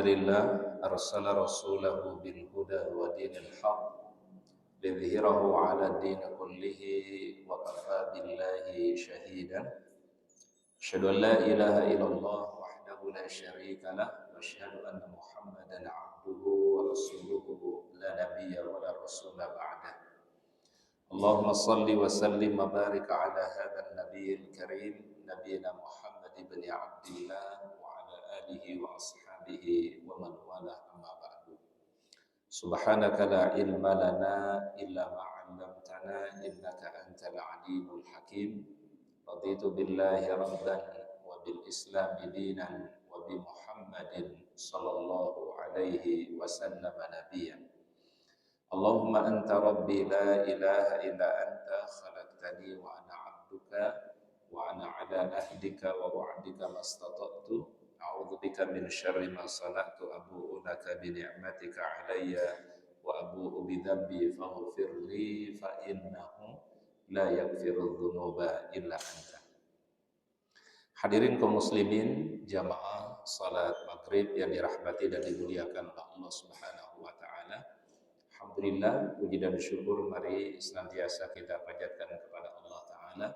Alhamdulillah arsala rasulahu bil huda wa dinil haq liyudhhirahu 'ala din kullihi wa kafa billahi shahidan. Asyhadu an la ilaha illallah wahdahu la syarika lah wa asyhadu anna Muhammadan 'abduhu wa rasuluhu la nabiyya wa la rasula ba'dah. Allahumma salli wa sallim wa barik 'ala hadzal nabiyil karim nabiyina Muhammad ibn Abdillah wa 'ala alihi wa ashabihi wa man walah amma ba'du. Subhanaka la ilma lana illa ma 'allamtana innaka antal alimul hakim. Raditu billahi rabban wa bil islam dinan wa bi Muhammadin sallallahu alaihi wasallam nabiyyan. Allahumma anta rabbi la ilaha illa anta khalaqtani wa ana 'abduka wa ana 'ala ahdika wa wa'dika mastata'tu. A'udzu bika min syarri ma sana'tu abu'u laka bi ni'matika 'alayya wa abu'u bi dhanbi faghfir li fa innahu la yaghfiru dzunuba illa anta. Hadirin kaum muslimin jamaah salat maghrib yang dirahmati dan dimuliakan oleh Allah Subhanahu wa taala. Alhamdulillah, puji dan syukur mari senantiasa kita panjatkan kepada Allah taala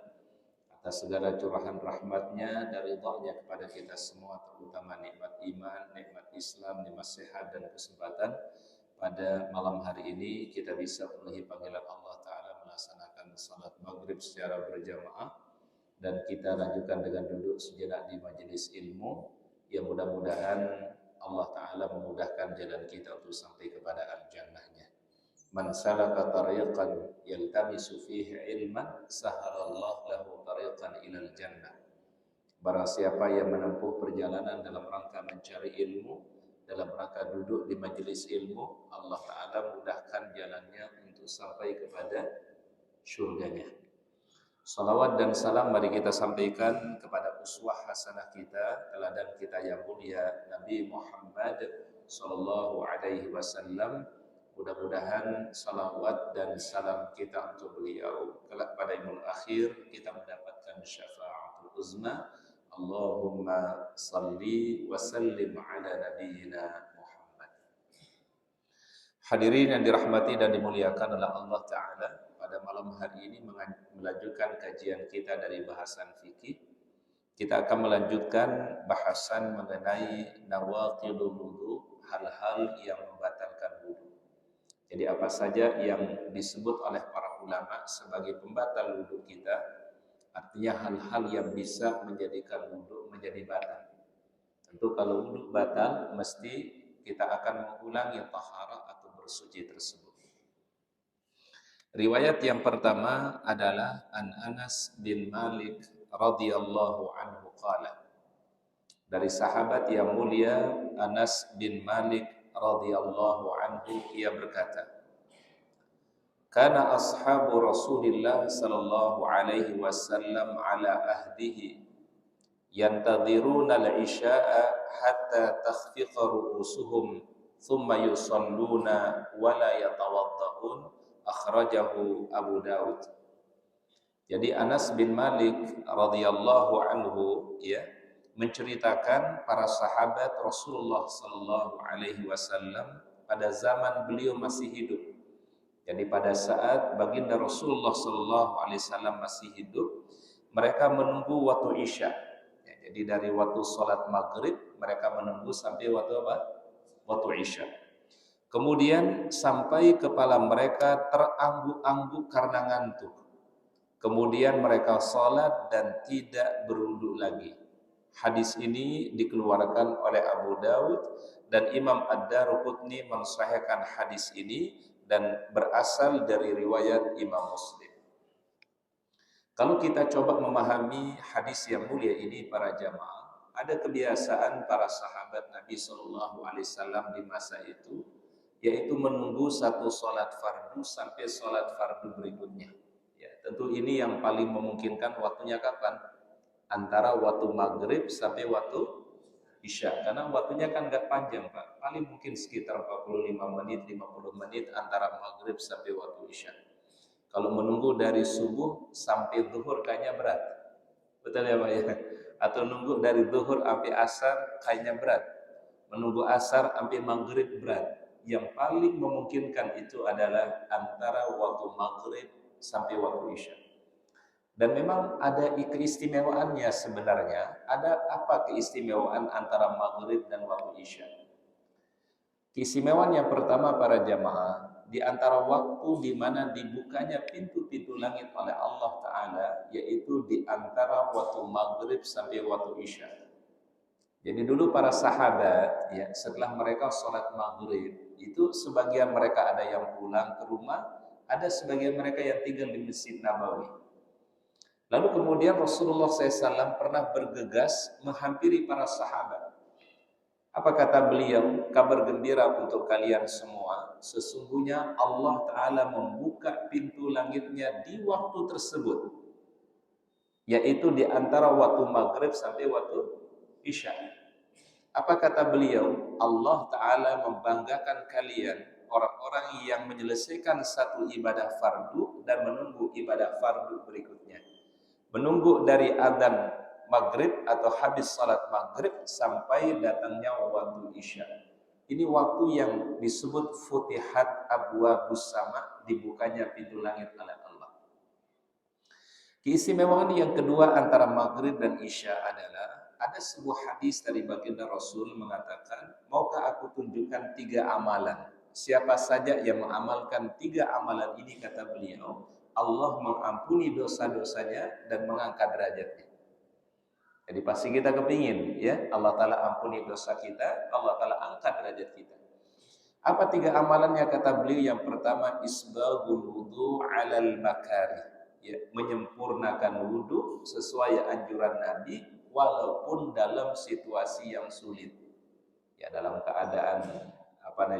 atas segala curahan rahmatnya dan ridha-Nya kepada kita semua, terutama nikmat iman, nikmat Islam, nikmat sehat dan kesempatan pada malam hari ini kita bisa penuhi panggilan Allah taala melaksanakan salat maghrib secara berjamaah, dan kita lanjutkan dengan duduk sejenak di majelis ilmu yang mudah-mudahan Allah taala memudahkan jalan kita untuk sampai kepada al-jannahnya. Man salaka tariqan yaltamisu fihi ilman sahalallahu lahu tariqan ilal jannah. Barang siapa yang menempuh perjalanan dalam rangka mencari ilmu, dalam rangka duduk di majelis ilmu, Allah taala mudahkan jalannya untuk sampai kepada syurganya. Salawat dan salam mari kita sampaikan kepada uswah hasanah kita, teladan kita yang mulia, Nabi Muhammad sallallahu alaihi wasallam. Mudah-mudahan salawat dan salam kita untuk beliau kelak pada yaumul akhir kita mendapatkan syafaatul uzma. Allahumma salli wa sallim ala nabiyyina Muhammad. Hadirin yang dirahmati dan dimuliakan oleh Allah taala, pada malam hari ini melanjutkan kajian kita dari bahasan fikih. Kita akan melanjutkan bahasan mengenai nawaqidul wudu, hal-hal yang membatalkan wudu. Jadi apa saja yang disebut oleh para ulama sebagai pembatal wudu kita, artinya hal-hal yang bisa menjadikan wudu menjadi batal. Tentu kalau wudu batal, mesti kita akan mengulangi taharah atau bersuci tersebut. Riwayat yang pertama adalah an Anas bin Malik radhiyallahu anhu qala. Dari sahabat yang mulia Anas bin Malik radhiyallahu anhu, ia berkata, kana ashabu Rasulillah sallallahu alaihi wasallam ala ahdihi yantadhiruna al-isya'a hatta takhfiqa ru'usuhum thumma yusalluna wa la yatawadda'un. Akhrajahu Abu Dawud. Jadi Anas bin Malik radhiyallahu anhu menceritakan para sahabat Rasulullah sallallahu alaihi wasallam pada zaman beliau masih hidup. Jadi pada saat baginda Rasulullah sallallahu alaihi wasallam masih hidup, mereka menunggu waktu Isya. Jadi dari waktu salat maghrib mereka menunggu sampai waktu apa? Waktu Isya. Kemudian sampai kepala mereka terangguk-angguk karena ngantuk. Kemudian mereka salat dan tidak berwudu lagi. Hadis ini dikeluarkan oleh Abu Dawud dan Imam Ad-Darqutni mensahihkan hadis ini dan berasal dari riwayat Imam Muslim. Kalau kita coba memahami hadis yang mulia ini para jamaah, ada kebiasaan para sahabat Nabi sallallahu alaihi wasallam di masa itu, yaitu menunggu satu salat fardu sampai salat fardu berikutnya. Ya, tentu ini yang paling memungkinkan waktunya kapan? Antara waktu maghrib sampai waktu Isya, karena waktunya kan nggak panjang Pak, paling mungkin sekitar 45 menit, 50 menit antara maghrib sampai waktu Isya. Kalau menunggu dari subuh sampai zuhur kayaknya berat, betul ya Pak ya? Atau nunggu dari zuhur sampai asar kayaknya berat. menunggu asar sampai maghrib berat. Yang paling memungkinkan itu adalah antara waktu maghrib sampai waktu isya. Dan memang ada keistimewaannya sebenarnya. Ada apa keistimewaan antara maghrib dan waktu isya? Keistimewaan yang pertama para jamaah, di antara waktu di mana dibukanya pintu-pintu langit oleh Allah Ta'ala, yaitu di antara waktu maghrib sampai waktu isya. Jadi dulu para sahabat, ya, setelah mereka sholat maghrib, itu sebagian mereka ada yang pulang ke rumah, ada sebagian mereka yang tinggal di Masjid Nabawi. Lalu kemudian Rasulullah SAW pernah bergegas menghampiri para sahabat. Apa kata beliau? Kabar gembira untuk kalian semua. Sesungguhnya Allah Ta'ala membuka pintu langitnya di waktu tersebut, yaitu di antara waktu maghrib sampai waktu isya. Apa kata beliau? Allah Ta'ala membanggakan kalian, orang-orang yang menyelesaikan satu ibadah fardu dan menunggu ibadah fardu berikutnya. Menunggu dari adzan maghrib atau habis salat maghrib sampai datangnya waktu isya. Ini waktu yang disebut futihat abwabus sama, dibukanya pintu langit oleh Allah. Keistimewaan yang kedua antara maghrib dan isya adalah ada sebuah hadis dari baginda Rasul mengatakan, maukah aku tunjukkan 3 amalan? Siapa saja yang mengamalkan 3 amalan ini, kata beliau, Allah mengampuni dosa-dosanya dan mengangkat derajatnya. Jadi pasti kita kepingin, ya, Allah Ta'ala ampuni dosa kita, Allah Ta'ala angkat derajat kita. Apa 3 amalannya, kata beliau? Yang pertama, isbaghul wudu 'alal makari, ya, menyempurnakan wudu sesuai anjuran Nabi walaupun dalam situasi yang sulit. Ya, dalam keadaan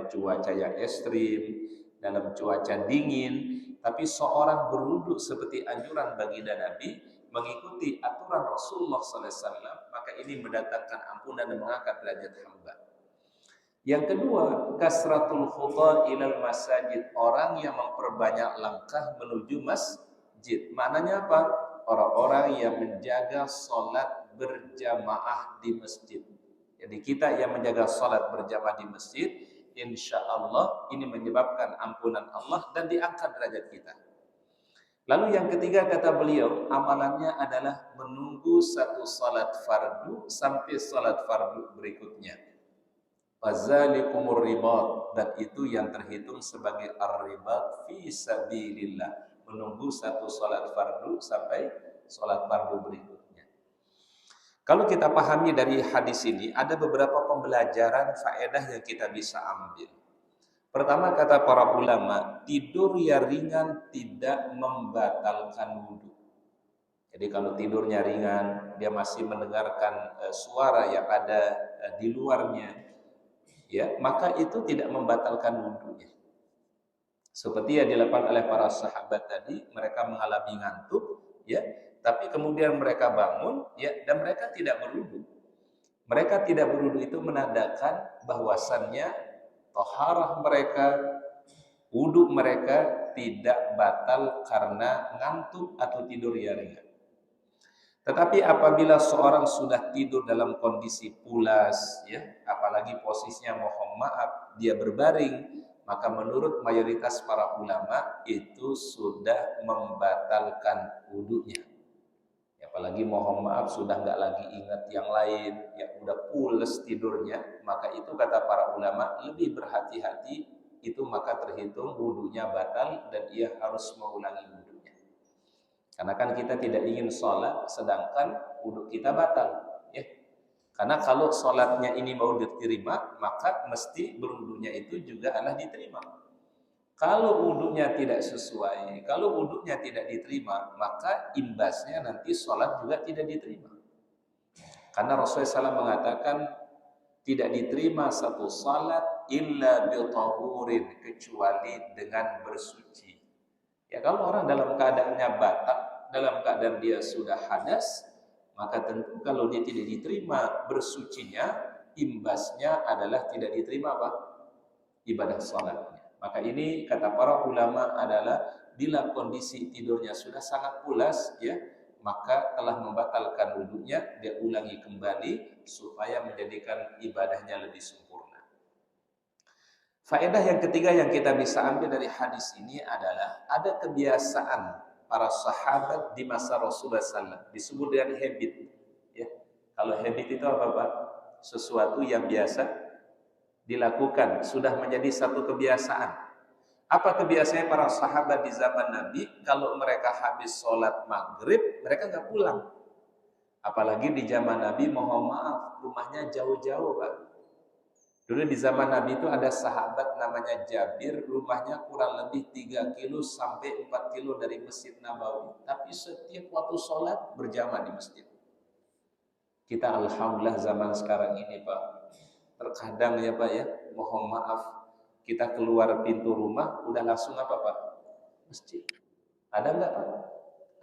cuaca yang ekstrim, dalam cuaca dingin, tapi seorang berwudu seperti anjuran baginda Nabi, mengikuti aturan Rasulullah SAW, maka ini mendatangkan ampunan dan mengangkat derajat hamba. Yang kedua, kasratul khuta ilal masajid, orang yang memperbanyak langkah menuju masjid. Maknanya apa? Orang-orang yang menjaga sholat berjamaah di masjid. Jadi kita yang menjaga sholat berjamaah di masjid, insya Allah ini menyebabkan ampunan Allah dan diangkat derajat kita. Lalu yang ketiga, kata beliau, amalannya adalah menunggu satu salat fardu sampai salat fardu berikutnya. Fazalikumur ribat, dan itu yang terhitung sebagai ar-ribat fi sabilillah, menunggu satu salat fardu sampai salat fardu berikutnya. Kalau kita pahami dari hadis ini, ada beberapa pembelajaran faedah yang kita bisa ambil. Pertama, kata para ulama, tidur yang ringan tidak membatalkan wudhu. Jadi kalau tidurnya ringan, dia masih mendengarkan suara yang ada di luarnya, ya, maka itu tidak membatalkan wudhunya. Seperti yang dilakukan oleh para sahabat tadi, mereka mengalami ngantuk, ya, tapi kemudian mereka bangun, ya, dan mereka tidak berwudhu. Mereka tidak berwudhu itu menandakan bahwasannya taharah mereka, wudhu mereka tidak batal karena ngantuk atau tidur yang ringan. Tetapi apabila seorang sudah tidur dalam kondisi pulas, ya, apalagi posisinya mohon maaf dia berbaring, maka menurut mayoritas para ulama itu sudah membatalkan wudhunya. Apalagi mohon maaf sudah nggak lagi ingat yang lain, ya udah pules tidurnya, maka itu kata para ulama lebih berhati-hati, itu maka terhitung wudhunya batal dan ia harus mengulangi wudhunya. Karena kan kita tidak ingin sholat sedangkan wudhu kita batal, ya. Karena kalau sholatnya ini mau diterima, maka mesti berwudhunya itu juga adalah diterima. Kalau wudhunya tidak sesuai, kalau wudhunya tidak diterima, maka imbasnya nanti sholat juga tidak diterima. Karena Rasulullah SAW mengatakan tidak diterima satu sholat illa bitahurin, kecuali dengan bersuci. Ya, kalau orang dalam keadaannya batal, dalam keadaan dia sudah hadas, maka tentu kalau dia tidak diterima bersucinya, imbasnya adalah tidak diterima apa? Ibadah sholatnya. Maka ini kata para ulama adalah bila kondisi tidurnya sudah sangat pulas, ya, maka telah membatalkan wudhunya, dia ulangi kembali supaya menjadikan ibadahnya lebih sempurna. Faedah yang ketiga yang kita bisa ambil dari hadis ini adalah ada kebiasaan para sahabat di masa Rasulullah SAW disebut dengan habit. Ya. Kalau habit itu apa Pak? Sesuatu yang biasa dilakukan, sudah menjadi satu kebiasaan. Apa kebiasaan para sahabat di zaman Nabi? Kalau mereka habis sholat maghrib, mereka nggak pulang. Apalagi di zaman Nabi, mohon maaf, rumahnya jauh-jauh Pak. Dulu di zaman Nabi itu ada sahabat namanya Jabir, rumahnya kurang lebih 3 kilo sampai 4 kilo dari Masjid Nabawi. Tapi setiap waktu sholat berjamaah di masjid. Kita alhamdulillah zaman sekarang ini Pak, terkadang ya Pak ya, mohon maaf, kita keluar pintu rumah, udah langsung apa Pak? Masjid. Ada nggak Pak?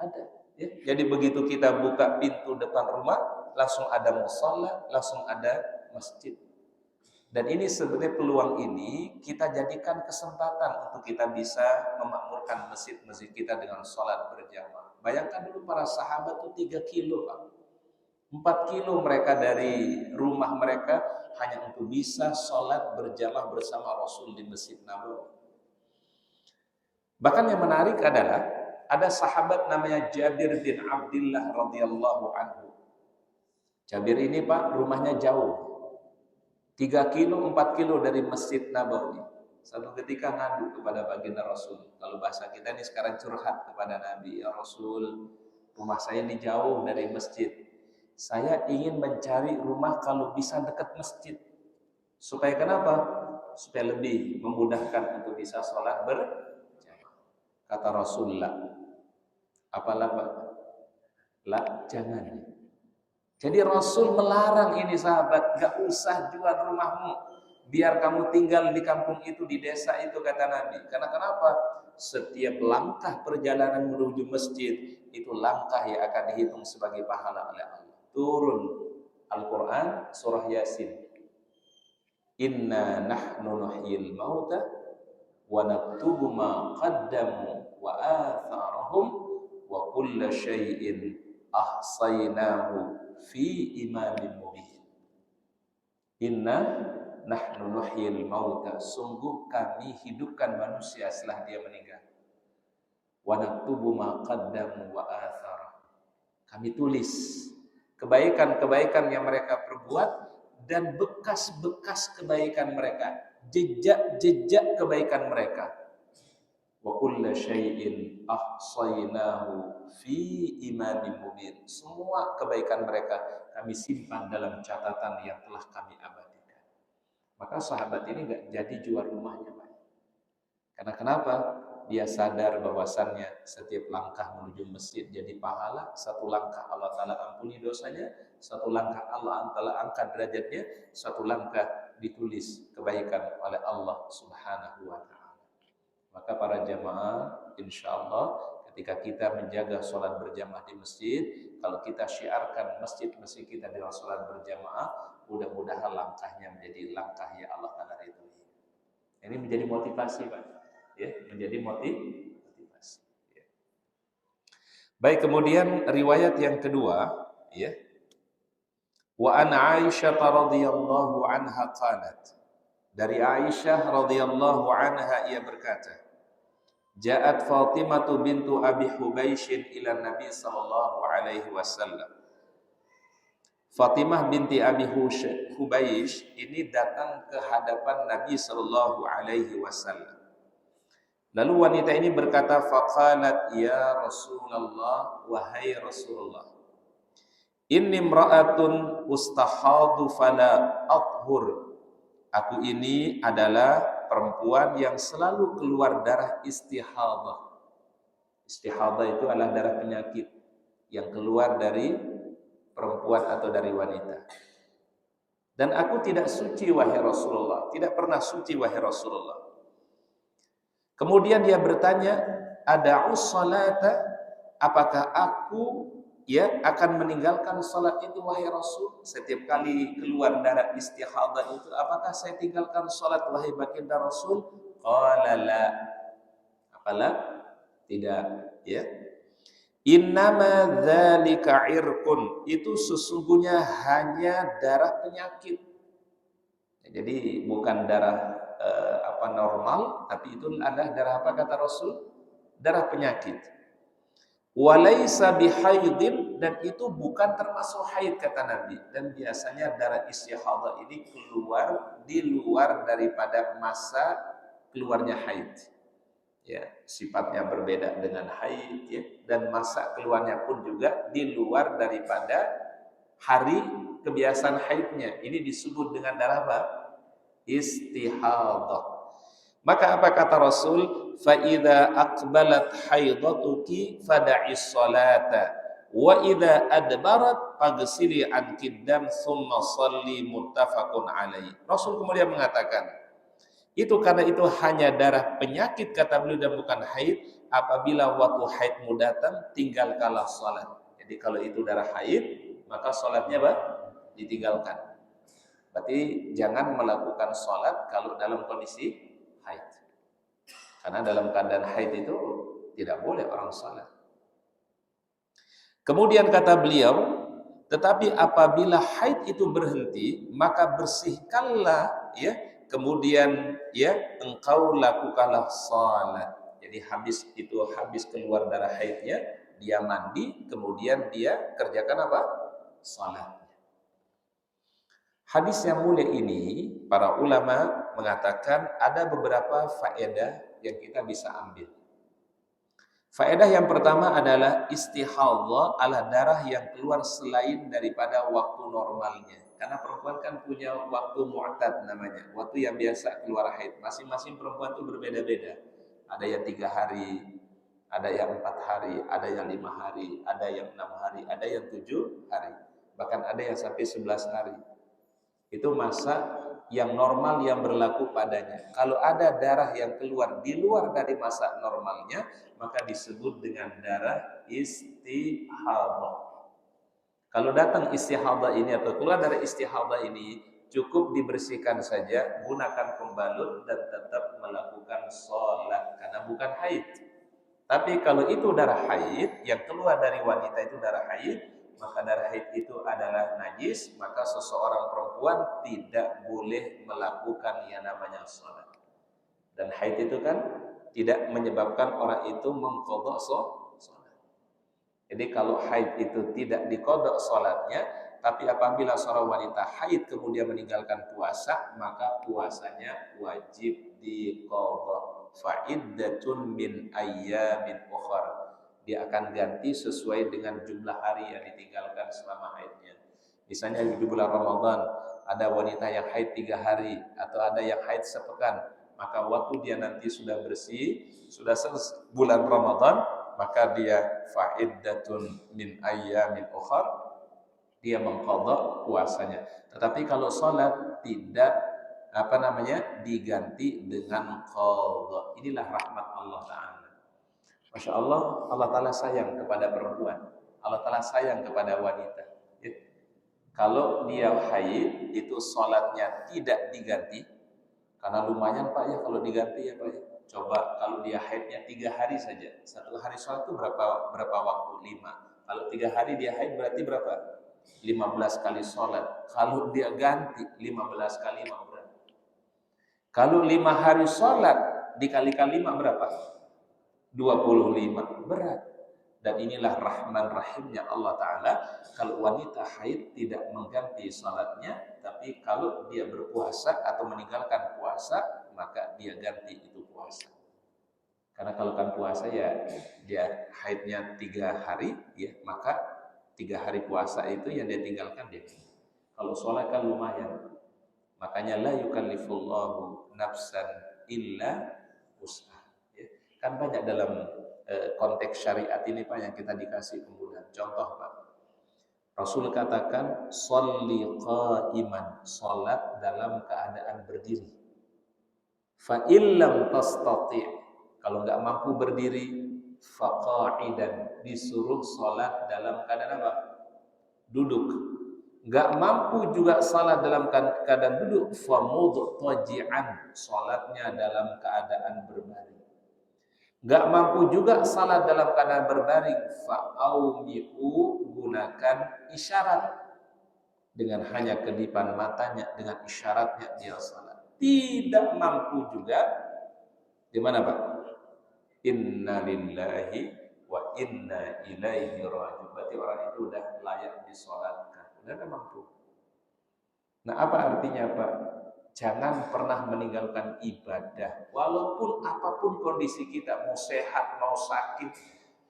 Ada. Ya. Jadi begitu kita buka pintu depan rumah, langsung ada mushola, langsung ada masjid. Dan ini sebenarnya peluang ini kita jadikan kesempatan untuk kita bisa memakmurkan masjid-masjid kita dengan sholat berjamaah. Bayangkan dulu para sahabat itu 3 kilo Pak. 4 kilo mereka dari rumah mereka hanya untuk bisa sholat berjamaah bersama Rasul di Masjid Nabawi. Bahkan yang menarik adalah ada sahabat namanya Jabir bin Abdullah radhiyallahu anhu. Jabir ini Pak rumahnya jauh. 3 kilo, 4 kilo dari Masjid Nabawi. Satu ketika ngadu kepada baginda Rasul. Kalau bahasa kita ini sekarang curhat kepada Nabi. Ya Rasul, rumah saya ini jauh dari masjid. Saya ingin mencari rumah kalau bisa dekat masjid. Supaya kenapa? Supaya lebih memudahkan untuk bisa sholat berjamaah. Kata Rasulullah. Apalah Pak? Lah, jangan. Jadi Rasul melarang ini sahabat, gak usah jual rumahmu, biar kamu tinggal di kampung itu, di desa itu, kata Nabi. Karena kenapa? Setiap langkah perjalanan menuju masjid itu langkah yang akan dihitung sebagai pahala oleh Allah. Turun Al-Quran surah Yasin. Inna nahnu nuhyil mauta wa naktubu ma qaddamu wa atharahum wa kulla syai'in ahsaynahu fi imamin mubin. Inna nahnu nuhyil mauta, sungguh kami hidupkan manusia setelah dia meninggal. Wa naktubu ma qaddamu wa athar, kami tulis kebaikan-kebaikan yang mereka perbuat dan bekas-bekas kebaikan mereka, jejak-jejak kebaikan mereka. Wa kulla syai'in ahsaynahu fi imamin mubin, semua kebaikan mereka kami simpan dalam catatan yang telah kami abadikan. Maka sahabat ini gak jadi jual rumahnya Pak. Karena kenapa? Dia sadar bahwasannya setiap langkah menuju masjid jadi pahala. Satu langkah Allah Ta'ala ampuni dosanya, satu langkah Allah Ta'ala angkat derajatnya, satu langkah ditulis kebaikan oleh Allah Subhanahu wa Ta'ala. Maka para jamaah, insya Allah ketika kita menjaga sholat berjamaah di masjid, kalau kita syiarkan masjid-masjid kita dengan sholat berjamaah, mudah-mudahan langkahnya menjadi langkah yang Allah Ta'ala ridhoi. Ini menjadi motivasi Pak, ya, menjadi motivasi. Ya. Baik, kemudian riwayat yang kedua, ya. Wa an Aisyah radhiyallahu anha qalat. Dari Aisyah radhiyallahu anha ia berkata, Ja'at Fatimah bintu Abi Hubaisy ila Nabi sallallahu alaihi wasallam. Fatimah binti Abi Hubaisy ini datang ke hadapan Nabi sallallahu alaihi wasallam. Lalu wanita ini berkata, faqalat ya Rasulullah, wahai Rasulullah, inni imra'atun ustahadu fala athhur. Aku ini adalah perempuan yang selalu keluar darah istihadah. Istihadah itu adalah darah penyakit yang keluar dari perempuan atau dari wanita. Dan aku tidak suci wahai Rasulullah, tidak pernah suci wahai Rasulullah. Kemudian dia bertanya, ada'u salata, apakah aku akan meninggalkan salat itu wahai Rasul? Setiap kali keluar darah istihadah itu, apakah saya tinggalkan salat wahai baginda Rasul? Qala la. Apalah? Tidak, ya. Innama dzalika irqun, itu sesungguhnya hanya darah penyakit. Jadi bukan darah normal, tapi itu adalah darah apa kata Rasul? Darah penyakit. Walaisa bihaidin, dan itu bukan termasuk haid kata Nabi. Dan biasanya darah istihadah ini keluar di luar daripada masa keluarnya haid. Ya, sifatnya berbeda dengan haid ya, dan masa keluarnya pun juga di luar daripada hari kebiasaan haidnya. Ini disebut dengan darah apa? Istihadah. Maka apa kata Rasul? Fa idza aqbalat haidatuki fada'is salata wa idza adbarat faghsili an kiddam thumma shalli, muttafaqun alaih. Rasul kemudian mengatakan, itu karena itu hanya darah penyakit kata beliau dan bukan haid. Apabila waktu haidmu datang, tinggalkanlah salat. Jadi kalau itu darah haid, maka salatnya apa? Ditinggalkan. Berarti jangan melakukan salat kalau dalam kondisi haid. Karena dalam keadaan haid itu tidak boleh orang salat. Kemudian kata beliau, tetapi apabila haid itu berhenti, maka bersihkanlah ya, kemudian ya engkau lakukanlah salat. Jadi habis keluar darah haidnya, dia mandi, kemudian dia kerjakan apa? Salat. Hadis yang mulia ini, para ulama mengatakan ada beberapa faedah yang kita bisa ambil. Faedah yang pertama adalah istihadah adalah darah yang keluar selain daripada waktu normalnya. Karena perempuan kan punya waktu mu'tad namanya, waktu yang biasa keluar haid. Masing-masing perempuan itu berbeda-beda. Ada yang 3 hari, ada yang 4 hari, ada yang 5 hari, ada yang 6 hari, ada yang 7 hari. Bahkan ada yang sampai 11 hari. Itu masa yang normal yang berlaku padanya. Kalau ada darah yang keluar di luar dari masa normalnya, maka disebut dengan darah istihadah. Kalau datang istihadah ini atau keluar dari istihadah ini, cukup dibersihkan saja, gunakan pembalut dan tetap melakukan sholat karena bukan haid. Tapi kalau itu darah haid, yang keluar dari wanita itu darah haid, maka darah haid itu adalah najis, maka seseorang perempuan tidak boleh melakukan yang namanya sholat. Dan haid itu kan tidak menyebabkan orang itu mengqadha sholat. Jadi kalau haid itu tidak diqadha sholatnya, tapi apabila seorang wanita haid kemudian meninggalkan puasa, maka puasanya wajib diqadha. Fa'iddatun min ayyamin ukhra. Dia akan ganti sesuai dengan jumlah hari yang ditinggalkan selama haidnya. Misalnya di bulan Ramadan ada wanita yang haid 3 hari atau ada yang haid sepekan, maka waktu dia nanti sudah bersih, sudah selesai bulan Ramadan, maka dia fa'iddatun min ayyamin ukhar, dia mengqadha puasanya. Tetapi kalau salat tidak diganti dengan qadha. Inilah rahmat Allah Ta'ala. Masya Allah, Allah Ta'ala sayang kepada perempuan, Allah Ta'ala sayang kepada wanita ya. Kalau dia haid, itu sholatnya tidak diganti. Karena lumayan Pak ya kalau diganti ya Pak ya. Coba kalau dia haidnya 3 hari saja, 1 hari sholat itu berapa waktu? 5. Kalau 3 hari dia haid berarti berapa? 15 kali sholat. Kalau dia ganti 15 kali 5 berapa? Kalau 5 hari sholat dikalikan 5 berapa? 25, berat. Dan inilah rahman rahimnya Allah Ta'ala. Kalau wanita haid tidak mengganti salatnya, tapi kalau dia berpuasa atau meninggalkan puasa, maka dia ganti itu puasa. Karena kalau kan puasa ya dia haidnya 3 hari ya, maka 3 hari puasa itu yang dia tinggalkan dia. Kalau sholat kan lumayan. Makanya la yukallifullahu nafsan illa wus'aha. Kan banyak dalam konteks syariat ini Pak yang kita dikasih kemudahan. Contoh Pak, Rasul katakan sholli qa'iman, salat dalam keadaan berdiri. Fa illam tastati', kalau enggak mampu berdiri, fa qa'idan, disuruh salat dalam keadaan apa? Duduk. Enggak mampu juga salat dalam keadaan duduk, fa mudtaji'an, salatnya dalam keadaan berbaring. Gak mampu juga salat dalam keadaan berbaring, fa'aumi'u, gunakan isyarat. Dengan hanya kedipan matanya, dengan isyaratnya dia salat. tidak mampu juga, gimana Pak? Inna lillahi wa inna ilaihi raji'un. Berarti orang itu udah layak disolatkan, udah mampu. Nah, apa artinya Pak? Jangan pernah meninggalkan ibadah, walaupun apapun kondisi kita, mau sehat, mau sakit,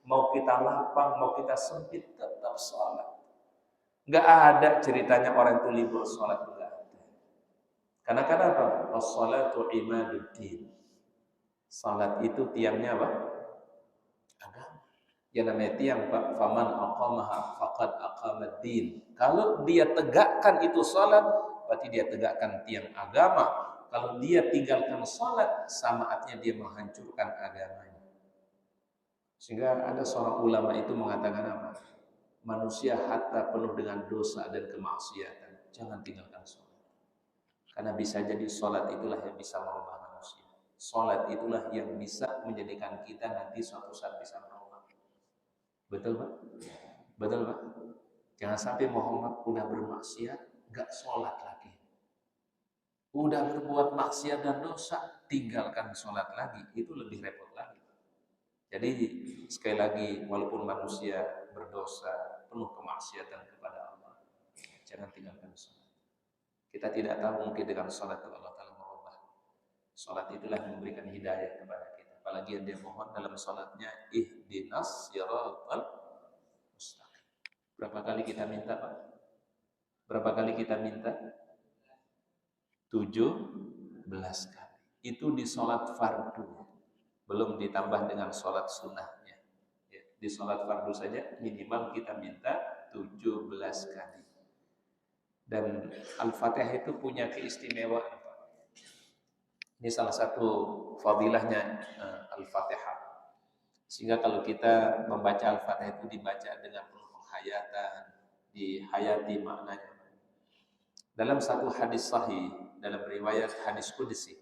mau kita lapang, mau kita sempit, tetap sholat. Nggak ada ceritanya orang itu libur sholat, enggak ada. Karena kenapa? As-sholatu imaduddin. Salat itu tiangnya apa? Agama. Yang namanya tiang Pak, faman aqamaha faqad aqamad-din. Kalau dia tegakkan itu salat, berarti dia tegakkan tiang agama. Kalau dia tinggalkan salat, sama artinya dia menghancurkan agamanya. Sehingga ada seorang ulama itu mengatakan apa? Manusia hatta penuh dengan dosa dan kemaksiatan, jangan tinggalkan salat. Karena bisa jadi salat itulah yang bisa merubah manusia. Salat itulah yang bisa menjadikan kita nanti suatu saat bisa merubah. Betul Pak? Betul Pak? Jangan sampai Muhammad udah bermaksiat, gak sholat lagi. Udah berbuat maksiat dan dosa, tinggalkan sholat lagi. Itu lebih repot lagi. Jadi sekali lagi, walaupun manusia berdosa, penuh kemaksiatan kepada Allah, jangan tinggalkan sholat. Kita tidak tahu, mungkin dengan sholat itu Allah Ta'ala merubah. Sholat itulah yang memberikan hidayah kepada kita. Apalagi yang dia mohon dalam sholatnya, ihdinas siratal mustaqim. Berapa kali kita minta Pak? Berapa kali kita minta? 17 kali. Itu di sholat fardu. Belum ditambah dengan sholat sunnahnya. Ya, di sholat fardu saja minimal kita minta 17 kali. Dan Al-Fatihah itu punya keistimewaan. Ini salah satu fadilahnya Al-Fatihah. Sehingga kalau kita membaca Al-Fatihah itu dibaca dengan penuh penghayatan, dihayati maknanya. Dalam satu hadis sahih, dalam riwayat hadis qudsi,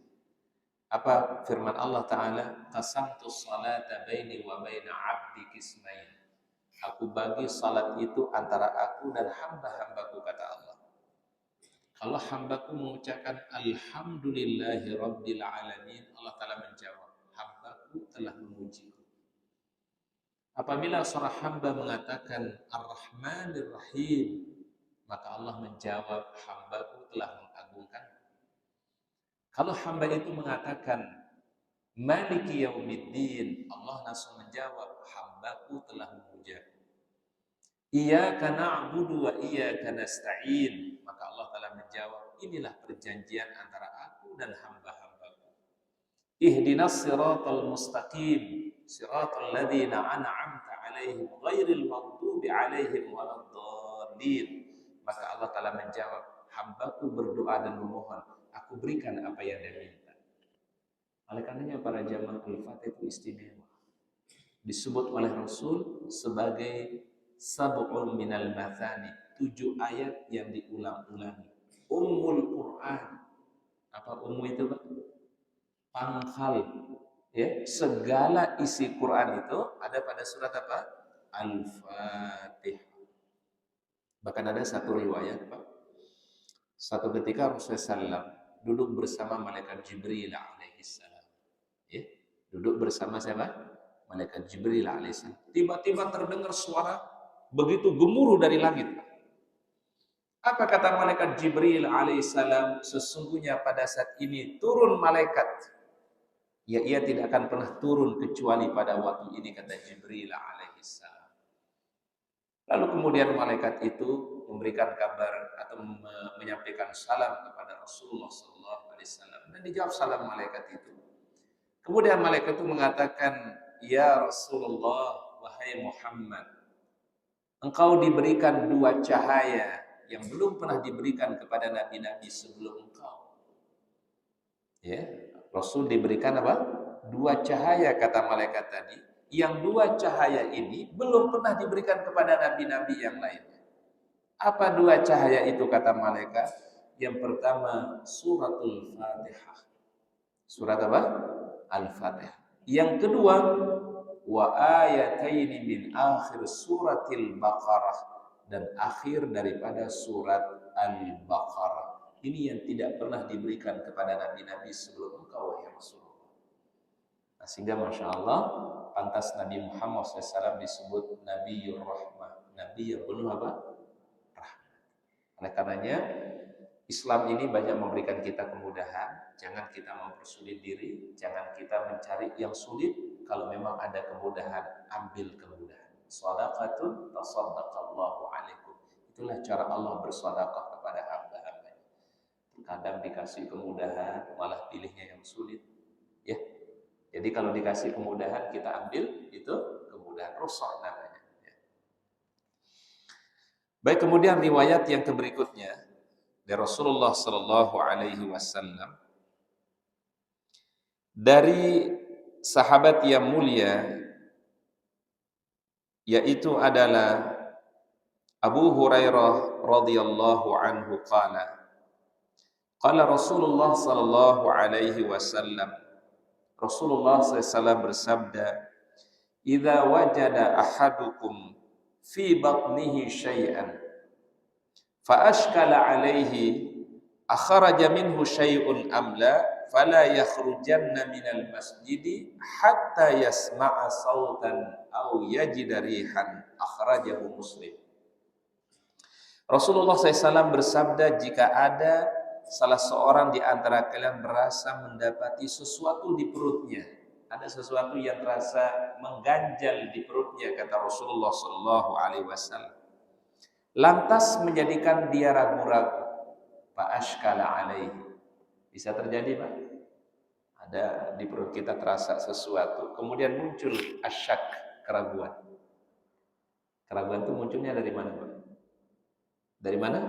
apa firman Allah Ta'ala? Qasamtu salata baini wa baina abdi kismain. Aku bagi salat itu antara aku dan hamba-hambaku, kata Allah. Kalau hambaku mengucapkan alhamdulillahi rabbil alamin, Allah Ta'ala menjawab, hambaku telah memujiku. Apabila seorang hamba mengatakan ar-Rahmanir Rahim, maka Allah menjawab, hambaku telah mengagungkan. Kalau hamba itu mengatakan Maliki Yaumiddin, Allah langsung menjawab, hambaku telah memujaku. Iyyaka na'budu wa iyyaka nasta'in, maka Allah telah menjawab, inilah perjanjian antara aku dan hamba-hambaku. Ihdinas siratal mustaqim, siratal ladzina an'amta 'alaihim ghairil maghdubi 'alaihim waladdallin. Maka Allah telah menjawab, hambaku berdoa dan memohon, aku berikan apa yang dia minta. Oleh karenanya para jamaah Al-Fatihah itu istimewa. Disebut oleh Rasul sebagai sab'un minal mathani, 7 ayat yang diulang-ulangi. Ummul Quran. Apa ummu itu Pak? Pangkal. Ya, segala isi Quran itu ada pada surat apa? Al-Fatihah. Bahkan ada satu riwayat Pak. Satu ketika Rasulullah SAW duduk bersama malaikat Jibril alaihissalam. Ya, duduk bersama siapa? Malaikat Jibril alaihissalam. Tiba-tiba terdengar suara begitu gemuruh dari langit. Apa kata malaikat Jibril alaihissalam? Sesungguhnya pada saat ini turun malaikat. Ya, ia tidak akan pernah turun kecuali pada waktu ini, kata Jibril alaihissalam. Lalu kemudian malaikat itu memberikan kabar atau menyampaikan salam kepada Rasulullah SAW, dan dijawab salam malaikat itu. Kemudian malaikat itu mengatakan, ya Rasulullah, wahai Muhammad, engkau diberikan 2 cahaya yang belum pernah diberikan kepada nabi-nabi sebelum engkau. Ya, Rasul diberikan apa? 2 cahaya, kata malaikat tadi. Yang 2 cahaya ini belum pernah diberikan kepada nabi-nabi yang lainnya. Apa 2 cahaya itu, kata malaikat? Yang pertama, suratul Fatihah. Surat apa? Al-Fatihah. Yang kedua, wa ayataini min akhir suratil Baqarah, dan akhir daripada surat Al-Baqarah. Ini yang tidak pernah diberikan kepada nabi-nabi sebelum engkau, wahai Rasulullah. Nah, sehingga Masya Allah, pantas Nabi Muhammad SAW disebut Nabiur Rahmah. Nabi yang penuh apa? Rahmat. Oleh karenanya, Islam ini banyak memberikan kita kemudahan. Jangan kita mempersulit diri, jangan kita mencari yang sulit. Kalau memang ada kemudahan, ambil kemudahan. Shadaqatun tasaddaqallahu alaikum. Itulah cara Allah bersedekah kepada hamba-hamba. Kadang dikasih kemudahan, malah pilihnya yang sulit. Ya. Jadi kalau dikasih kemudahan, kita ambil itu kemudahan, rukhsah namanya. Ya. Baik, kemudian riwayat yang berikutnya dari Rasulullah Sallallahu Alaihi Wasallam dari sahabat yang mulia, yaitu adalah Abu Hurairah radhiyallahu anhu qala Rasulullah Sallallahu Alaihi Wasallam, Rasulullah SAW bersabda, "Idza wajada ahadukum fi batnihi syai'an fa ashkala alaihi akhraja minhu syai'un am la fala yakhrujanna minal masjidi hatta yasma'a sautan aw yajida rihan." Akhrajahu Muslim. Rasulullah SAW bersabda, jika ada salah seorang di antara kalian merasa mendapati sesuatu di perutnya, ada sesuatu yang terasa mengganjal di perutnya, kata Rasulullah SAW, lantas menjadikan dia ragu-ragu, fa'ashkala alaihi. Bisa terjadi, Pak? Ada di perut kita terasa sesuatu, kemudian muncul asyak, keraguan. Keraguan itu munculnya dari mana, Pak? Dari mana?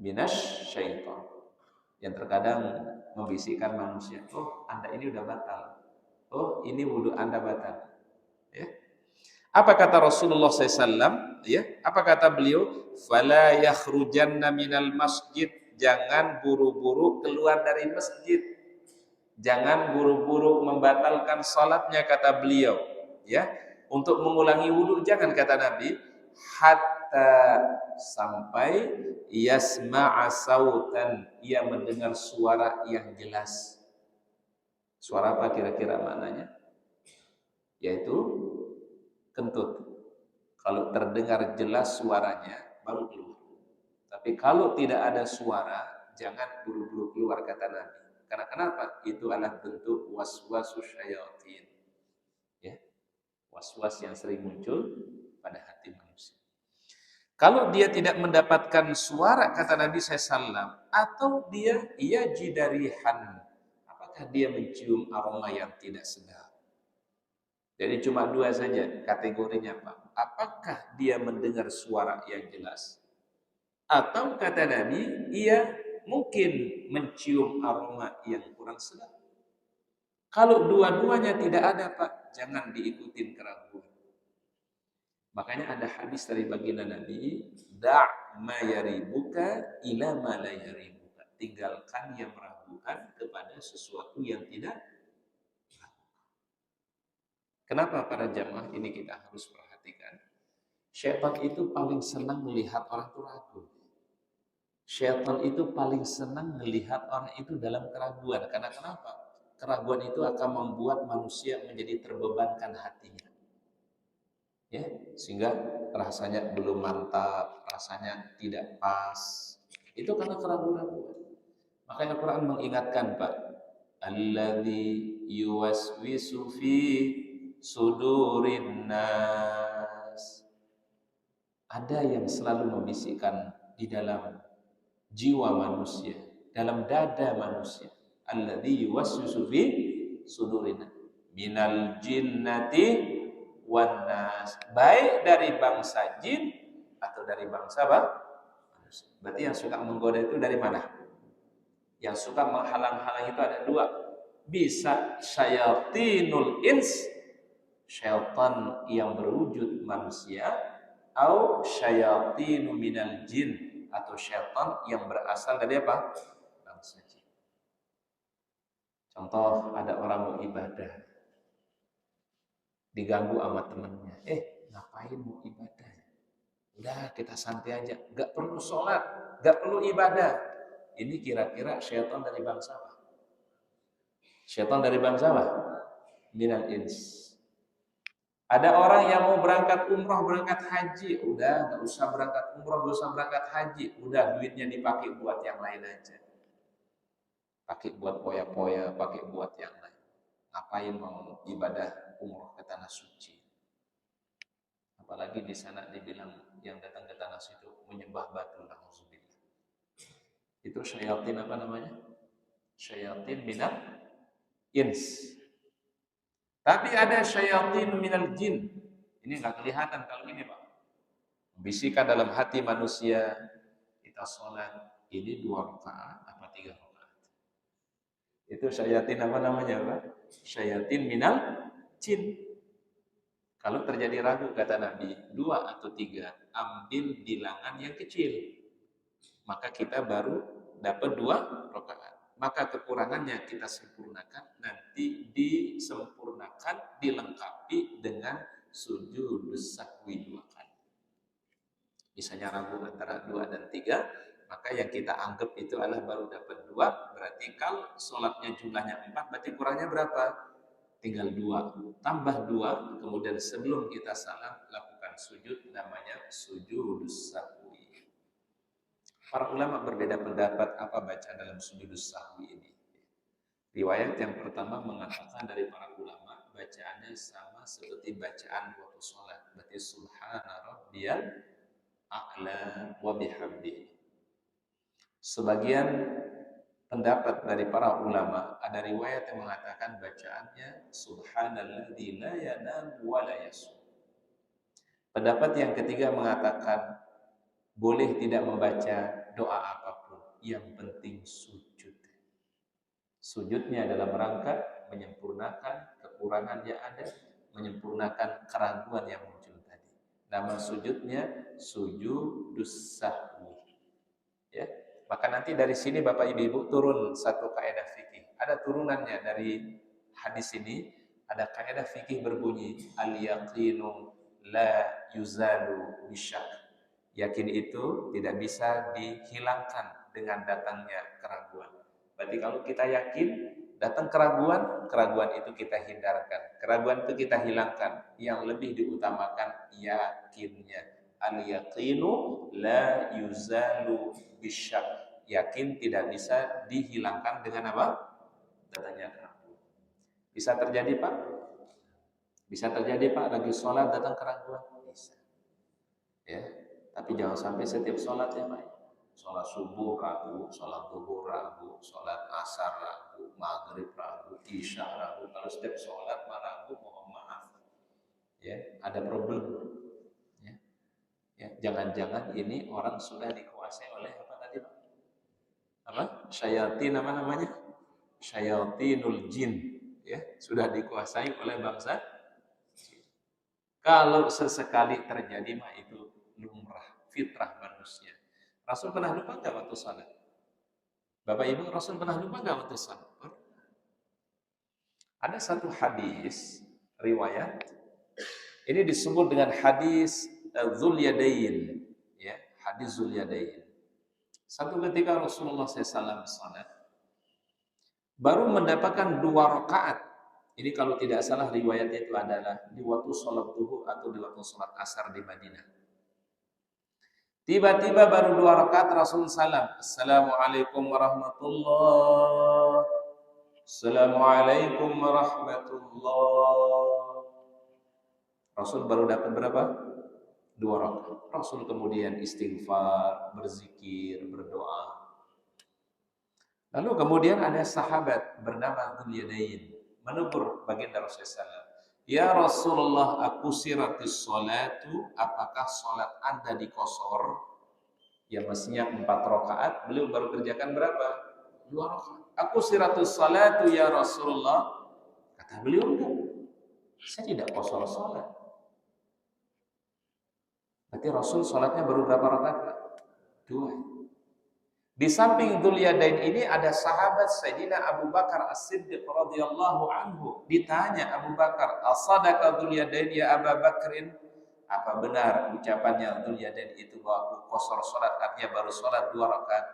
Minas syaitan. Yang terkadang membisikkan manusia, oh Anda ini udah batal, oh ini wudhu Anda batal. Ya. Apa kata Rasulullah SAW? Ya, apa kata beliau? Fala yakhrujanna minal masjid. Jangan buru-buru keluar dari masjid. Jangan buru-buru membatalkan salatnya, kata beliau. Ya, untuk mengulangi wudhu jangan, kata Nabi, hatta sampai yasma'a sautan, ia mendengar suara yang jelas. Suara apa kira-kira maknanya? Yaitu kentut. Kalau terdengar jelas suaranya, baru keluar. Tapi kalau tidak ada suara, jangan buru-buru keluar, kata Nabi. Karena kenapa? Itu adalah bentuk waswasus syayatin. Ya. Was-was yang sering muncul pada hati manusia. Kalau dia tidak mendapatkan suara, kata Nabi SAW, atau dia jidarihan, apakah dia mencium aroma yang tidak sedap? Jadi cuma dua saja kategorinya, Pak. Apakah dia mendengar suara yang jelas? Atau kata Nabi, ia mungkin mencium aroma yang kurang sedap. Kalau dua-duanya tidak ada, Pak, jangan diikutin keraguan. Makanya ada hadis dari baginda Nabi, da' ma yaribuka ila ma la yaribuka. Tinggalkan yang meragukan kepada sesuatu yang tidak. Kenapa para jamaah ini kita harus perhatikan? Syaitan itu paling senang melihat orang itu ragu. Syaitan itu paling senang melihat orang itu dalam keraguan. Karena kenapa? Keraguan itu akan membuat manusia menjadi terbebankan hatinya. Ya, sehingga rasanya belum mantap, rasanya tidak pas. Itu karena keraguan-keraguan. Makanya Quran mengingatkan, Pak, alladzi yuwaswisu fi sudurin nas. Ada yang selalu membisikkan di dalam jiwa manusia, dalam dada manusia. Alladzi yuwaswisu fi sudurin minal jinnati wanas, baik dari bangsa jin atau dari bangsa manusia. Berarti yang suka menggoda itu dari mana? Yang suka menghalang-halang itu ada dua. Bisa syayatinul ins, syaitan yang berwujud manusia, atau syayatinu minal jin, atau syaitan yang berasal dari apa? Bangsa jin. Contoh, ada orang mau ibadah, diganggu sama temennya, ngapain mau ibadah? Udah kita santai aja, gak perlu sholat, gak perlu ibadah. Ini kira-kira syaitan dari bangsa apa? Syaitan dari bangsa apa? Minal ins. Ada orang yang mau berangkat umroh, berangkat haji, udah nggak usah berangkat umroh, nggak usah berangkat haji, udah duitnya dipakai buat yang lain aja. Pakai buat poya-poya, pakai buat yang lain. Ngapain mau ibadah umroh ke tanah suci? Apalagi di sana dibilang yang datang ke tanah suci menyembah batu, na'udzubillah. Itu syayatin apa namanya? Syayatin minal ins. Tapi ada syayatin minal jin. Ini nggak kelihatan kalau ini, Pak. Bisikan dalam hati manusia, kita sholat, ini 2 rakaat apa 3 rakaat. Itu syayatin apa namanya, Pak? Syayatin minal jin. Kalau terjadi ragu, kata Nabi, 2 atau 3, ambil bilangan yang kecil. Maka kita baru dapat 2 rakaat. Maka kekurangannya kita sempurnakan, nanti disempurnakan, dilengkapi dengan sujud sahwi 2 kali. Misalnya ragu antara 2 dan 3, maka yang kita anggap itu adalah baru dapat 2, berarti kalau sholatnya jumlahnya 4, berarti kurangnya berapa? Tinggal 2, tambah 2, kemudian sebelum kita salam, lakukan sujud, namanya sujud sahwi. Para ulama berbeda pendapat apa bacaan dalam sujud sahwi ini. Riwayat yang pertama mengatakan dari para ulama, bacaannya sama seperti bacaan waktu sholat. Berarti subhana rabbiyal a'la wa bihamdihi. Sebagian pendapat dari para ulama, ada riwayat yang mengatakan bacaannya subhanalladzi la yanam wa la yasum. Pendapat yang ketiga mengatakan boleh tidak membaca doa apapun, yang penting sujud. Sujudnya dalam rangka menyempurnakan kekurangan yang ada, menyempurnakan keraguan yang muncul tadi. Nama sujudnya sujudus sahwi. Ya. Maka nanti dari sini Bapak Ibu turun satu kaidah fikih. Ada turunannya dari hadis ini, ada kaidah fikih berbunyi al-yaqinu la yuzalu bisyak. Yakin itu tidak bisa dihilangkan dengan datangnya keraguan. Berarti kalau kita yakin, datang keraguan, keraguan itu kita hindarkan. Keraguan itu kita hilangkan. Yang lebih diutamakan yakinnya. Al-yaqinu la yuzalu bisyak. Yakin tidak bisa dihilangkan dengan apa? Datangnya keraguan. Bisa terjadi, Pak? Bisa terjadi, Pak, lagi sholat datang keraguan? Bisa. Ya. Tapi jangan sampai setiap sholat ya, Pak. Sholat subuh ragu, sholat zuhur ragu, sholat asar ragu, maghrib ragu, isya ragu. Kalau setiap sholat ragu, mohon maaf, ya ada problem. Ya, jangan-jangan ini orang sudah dikuasai oleh apa tadi, Pak? Apa? Syayatin apa namanya? Syayatinul jin. Ya, sudah dikuasai oleh bangsa. Kalau sesekali terjadi mah itu lumrah, fitrah manusia. Rasul pernah lupa nggak waktu salat? Bapak Ibu, Rasul pernah lupa nggak waktu salat? Ada satu hadis riwayat, ini disebut dengan hadis Dzul Yadain, ya, hadis Dzul Yadain. Satu ketika Rasulullah SAW salat, baru mendapatkan 2 rakaat. Ini kalau tidak salah riwayatnya itu adalah di waktu sholat zuhur atau di waktu sholat asar di Madinah. Tiba-tiba baru 2 rakaat Rasul salam. Assalamualaikum warahmatullahi. Assalamualaikum warahmatullahi. Rasul baru dapat berapa? 2 rakaat. Rasul kemudian istighfar, berzikir, berdoa. Lalu kemudian ada sahabat bernama Dzul Yadain menegur baginda Rasulullah SAW. Ya Rasulullah, aku siratis sholatu, apakah sholat Anda dikosor? Ya mestinya 4 rakaat, beliau baru kerjakan berapa? 2 rakaat. Aku siratis sholatu ya Rasulullah. Kata beliau, enggak, saya tidak kosor sholat. Berarti Rasul sholatnya baru berapa rakaat, Pak? 2. Di samping Dzul Yadain ini ada sahabat Sayyidina Abu Bakar As-Siddiq radhiyallahu anhu. Ditanya Abu Bakar, "As-sadaqa Dzul Yadain ya Abu Bakrin?" Apa benar ucapannya Dzul Yadain itu bahwa aku qasar salat, artinya baru salat 2 rakaat?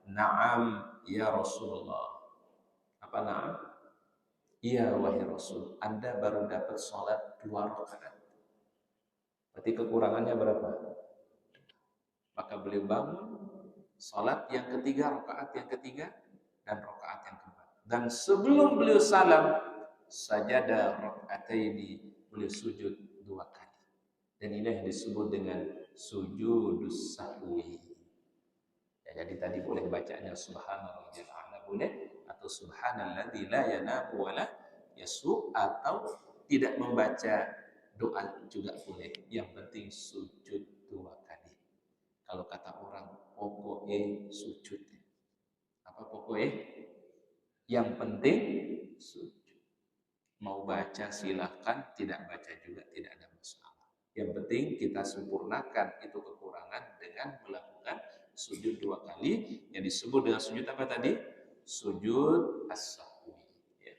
Naam ya Rasulullah. Apa na'am? Iya wahai Rasul, Anda baru dapat sholat 2 rakaat. Berarti kekurangannya berapa? Maka beliau bangun sholat yang ketiga, rakaat yang ketiga, dan rakaat yang keempat. Dan sebelum beliau salam, sajadah rakaataini, beliau sujud 2 kali. Dan ini yang disebut dengan sujudus sahwi. Ya, jadi tadi boleh bacanya subhanallah boleh, atau subhanalladzi la yanamu wa la yasu, atau tidak membaca doa juga boleh. Yang penting sujud 2 kali. Kalau kata orang pokoknya sujud. Apa pokoknya? Yang penting sujud. Mau baca silahkan, tidak baca juga tidak ada masalah. Yang penting kita sempurnakan itu kekurangan dengan melakukan sujud 2 kali, yang disebut dengan sujud apa tadi? Sujud as-sahwi. Ya.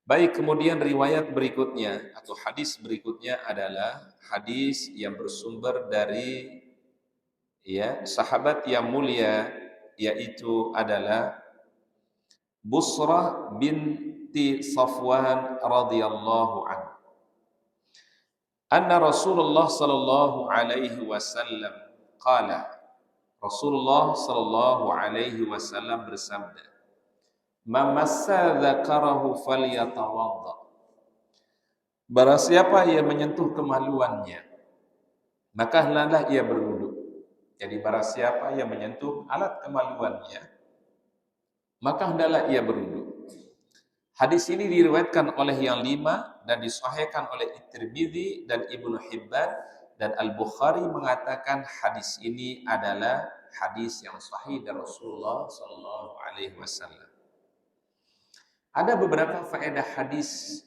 Baik, kemudian riwayat berikutnya atau hadis berikutnya adalah hadis yang bersumber dari sahabat yang mulia, yaitu adalah Busrah binti Safwan radhiyallahu anhu. Anna Rasulullah sallallahu alaihi wasallam qala. Rasulullah sallallahu alaihi wasallam bersabda, "Man massa dzakarahu falyatawadda." Barang siapa yang menyentuh kemaluannya, maka hendaklah ia berwudu. Jadi barang siapa yang menyentuh alat kemaluannya, maka hendaklah ia berwudu. Hadis ini diriwayatkan oleh yang 5 dan disahihkan oleh At-Tirmidzi dan Ibnu Hibban, dan Al-Bukhari mengatakan hadis ini adalah hadis yang sahih dari Rasulullah sallallahu alaihi wasallam. Ada beberapa faedah hadis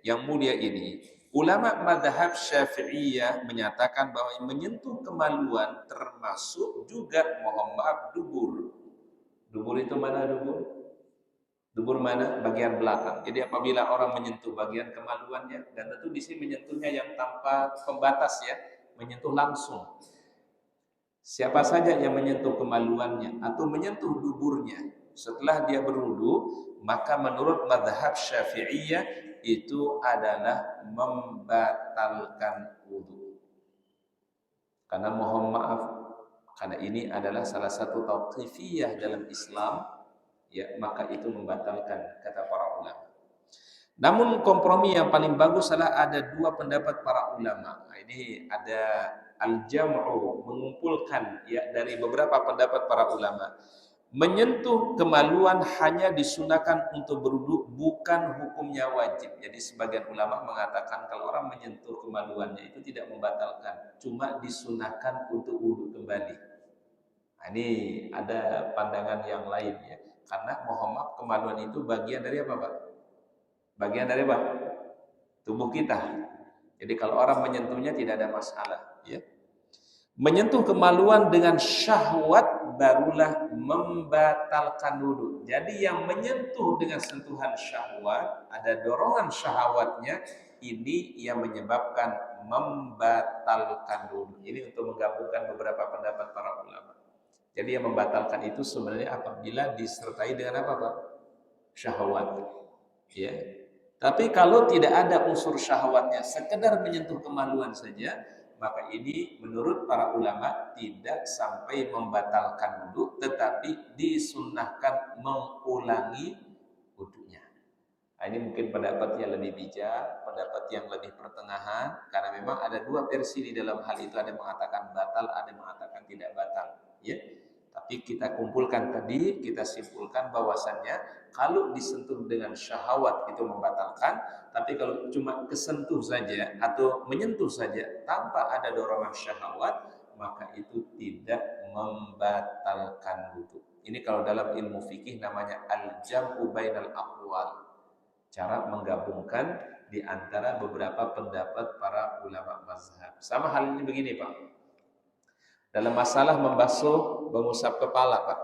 yang mulia ini. Ulama mazhab Syafi'iyah menyatakan bahwa menyentuh kemaluan termasuk juga mohon maaf dubur. Dubur itu mana dubur? Dubur mana? Bagian belakang. Jadi apabila orang menyentuh bagian kemaluannya, dan tentu di sini menyentuhnya yang tanpa pembatas menyentuh langsung. Siapa saja yang menyentuh kemaluannya atau menyentuh duburnya setelah dia berwudu, maka menurut mazhab Syafi'iyah itu adalah membatalkan wudu. Karena mohon maaf, karena ini adalah salah satu tauqifiyah dalam Islam, maka itu membatalkan, kata para ulama. Namun kompromi yang paling bagus adalah ada 2 pendapat para ulama. Nah, ini ada al-jam'u, mengumpulkan dari beberapa pendapat para ulama. Menyentuh kemaluan hanya disunahkan untuk berwudu, bukan hukumnya wajib. Jadi sebagian ulama mengatakan kalau orang menyentuh kemaluannya itu tidak membatalkan, cuma disunahkan untuk wudu kembali. Nah, ini ada pandangan yang lain karena mohon maaf, kemaluan itu bagian dari apa, Pak? Bagian dari apa? Tubuh kita. Jadi kalau orang menyentuhnya tidak ada masalah. Menyentuh kemaluan dengan syahwat barulah membatalkan wudu. Jadi yang menyentuh dengan sentuhan syahwat, ada dorongan syahwatnya, ini yang menyebabkan membatalkan wudu. Ini untuk menggabungkan beberapa pendapat para ulama. Jadi yang membatalkan itu sebenarnya apabila disertai dengan apa, Pak? Syahwat. Tapi kalau tidak ada unsur syahwatnya, sekedar menyentuh kemaluan saja, maka ini menurut para ulama tidak sampai membatalkan wudu, tetapi disunnahkan mengulangi wudunya. Nah, ini mungkin pendapat yang lebih bijak, pendapat yang lebih pertengahan, karena memang ada 2 versi di dalam hal itu, ada yang mengatakan batal, ada yang mengatakan tidak batal. Tapi kita kumpulkan tadi, kita simpulkan bahwasannya kalau disentuh dengan syahwat itu membatalkan, tapi kalau cuma kesentuh saja atau menyentuh saja tanpa ada dorongan syahwat, maka itu tidak membatalkan wudu. Ini kalau dalam ilmu fikih namanya al-jam'u bainal aqwal. Cara menggabungkan di antara beberapa pendapat para ulama mazhab. Sama hal ini begini, Pak. Dalam masalah membasuh, mengusap kepala, Pak.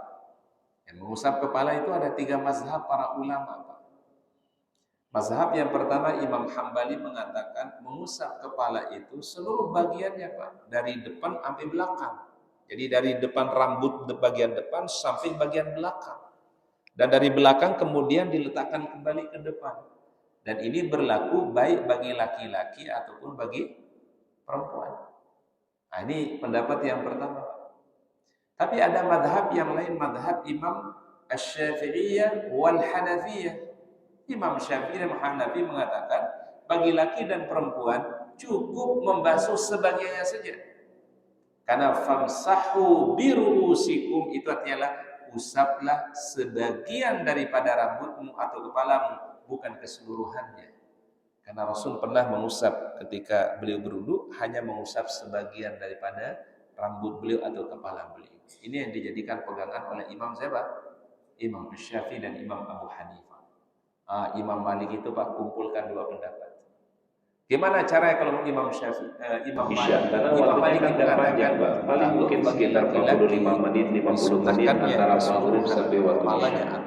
Mengusap kepala itu ada 3 mazhab para ulama, Pak. Mazhab yang pertama, Imam Hambali mengatakan mengusap kepala itu seluruh bagiannya, Pak, dari depan sampai belakang. Jadi dari depan rambut bagian depan sampai bagian belakang. Dan dari belakang kemudian diletakkan kembali ke depan. Dan ini berlaku baik bagi laki-laki ataupun bagi perempuan. Nah, ini pendapat yang pertama. Tapi ada madhab yang lain, madhab Imam Asy-Syafi'iyah wal Hanafiyah. Imam Syafi'i dan Hanafi mengatakan bagi laki dan perempuan cukup membasuh sebagiannya saja. Karena famsahu biruusikum itu artinya usaplah sebagian daripada rambutmu atau kepalamu, bukan keseluruhannya. Karena Rasul pernah mengusap ketika beliau berwudu, hanya mengusap sebagian daripada rambut beliau atau kepala beliau. Ini yang dijadikan pegangan oleh Imam siapa? Imam Syafi'i dan Imam Abu Hanifah. Imam Malik itu Pak kumpulkan dua pendapat. Gimana caranya kalau Imam Syafi'i, Imam Malik? Imam Malik itu panjang, Pak. Paling mungkin sekitar 45 menit, 50 menit antara maghrib sampai waktu isya.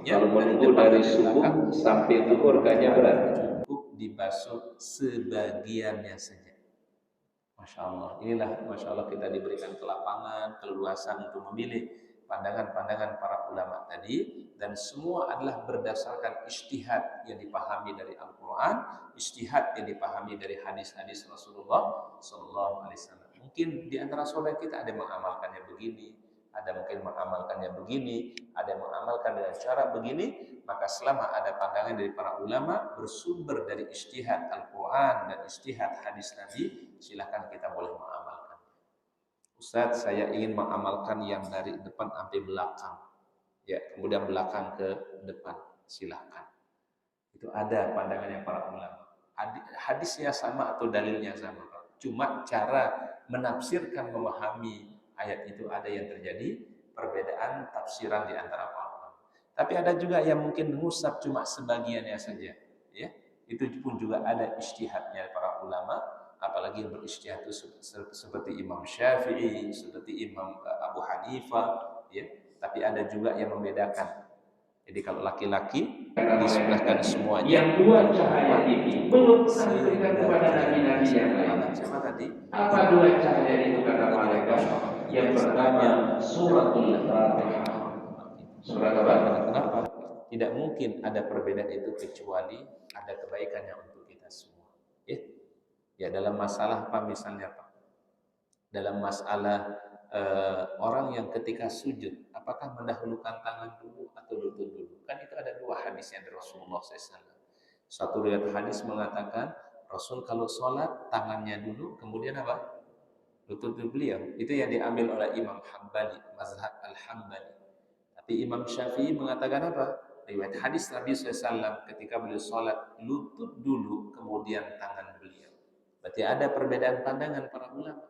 Kalau menunggu dari subuh sampai zuhur kayaknya berat. Cukup dibasuh sebagiannya saja. Masya Allah, inilah Masya Allah kita diberikan kelapangan, keleluasan untuk memilih pandangan-pandangan para ulama tadi, dan semua adalah berdasarkan ijtihad yang dipahami dari Al-Quran, ijtihad yang dipahami dari hadis-hadis Rasulullah Sallallahu Alaihi Wasallam. Mungkin di antara saudara kita ada yang mengamalkannya begini, ada mungkin mengamalkannya begini, ada yang mengamalkan dengan cara begini. Maka selama ada pandangan dari para ulama bersumber dari ijtihad Al-Quran dan ijtihad hadis Nabi, silahkan kita boleh mengamalkan. Ustadz, saya ingin mengamalkan yang dari depan sampai belakang, ya kemudian belakang ke depan, silahkan. Itu ada pandangannya para ulama. Hadisnya sama atau dalilnya sama, cuma cara menafsirkan, memahami ayat itu ada yang terjadi perbedaan tafsiran di antara para ulama. Tapi ada juga yang mungkin mengusap cuma sebagiannya saja, ya. Itu pun juga ada ijtihadnya para ulama, apalagi yang berijtihad itu seperti Imam Syafi'i, seperti Imam Abu Hanifah, ya. Tapi ada juga yang membedakan. Jadi kalau laki-laki disunahkan semuanya. Yang dua cahaya ini belum memberikan kepada nabi-nabi yang lain. Siapa tadi? Apa dua cahaya itu kata mereka? Yang pertama suratul Fatihah. Surat apa? Kenapa? Tidak mungkin ada perbedaan itu kecuali ada kebaikannya untuk kita semua. Ya dalam masalah apa misalnya Pak? Dalam masalah orang yang ketika sujud, apakah mendahulukan tangan dulu atau lutut dulu? Kan itu ada dua hadis yang dari Rasulullah SAW. Satu riwayat hadis mengatakan Rasul kalau sholat tangannya dulu, kemudian apa? Lutut beliau. Itu yang diambil oleh Imam Hambali, mazhab Al-Hambali. Tapi Imam Syafi'i mengatakan apa? Riwayat hadis Nabi SAW ketika beliau sholat lutut dulu, kemudian tangan beliau. Berarti ada perbedaan pandangan para ulama.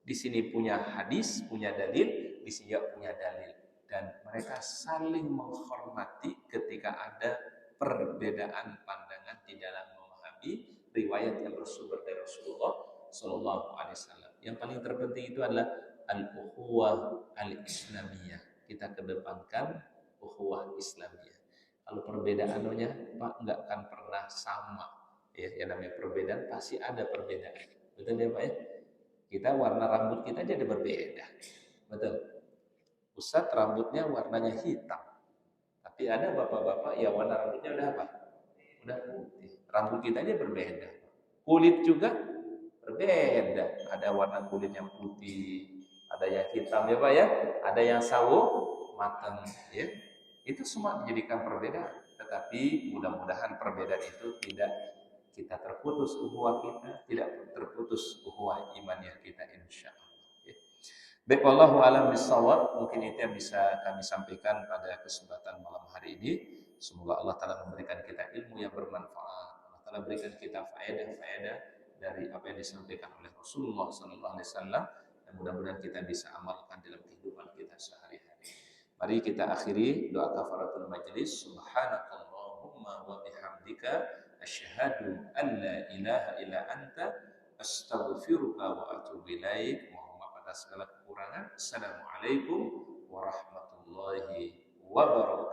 Di sini punya hadis, punya dalil, di sini juga punya dalil, dan mereka saling menghormati ketika ada perbedaan pandangan di dalam memahami riwayat yang bersumber dari Rasulullah Sallallahu Alaihi Wasallam. Yang paling terpenting itu adalah al-ukhuwah al-islamiyah. Kita kedepankan ukhuwah Islamiyah. Kalau perbedaannya Pak nggak akan pernah sama, ya yang namanya perbedaan pasti ada perbedaan, betul ya Pak ya? Kita warna rambut kita aja ada berbeda, betul. Ustadz rambutnya warnanya hitam, tapi ada bapak-bapak ya warna rambutnya udah apa? Udah putih. Rambut kita aja berbeda. Kulit juga berbeda. Ada warna kulit yang putih, ada yang hitam ya Pak ya, ada yang sawo matang ya. Itu semua dijadikan perbedaan. Tetapi mudah-mudahan perbedaan itu tidak kita terputus ukhuwah kita, tidak terputus ukhuwah imaniyah kita insyaallah. Ya. Baik, wallahu a'lam bishawab. Mungkin itu yang bisa kami sampaikan pada kesempatan malam hari ini. Semoga Allah Ta'ala memberikan kita ilmu yang bermanfaat. Allah Ta'ala berikan kita faedah-faedah dari apa yang disampaikan oleh Rasulullah Sallallahu Alaihi Wasallam, dan mudah-mudahan kita bisa amalkan dalam kehidupan kita sehari-hari. Mari kita akhiri doa kafaratul majlis. Subhanakallahumma wa bihamdika asyhadu an la ilaha illa anta astaghfiruka wa atubu ilaik. Mohon maaf atas segala kekurangan. Assalamualaikum warahmatullahi wabarakatuh.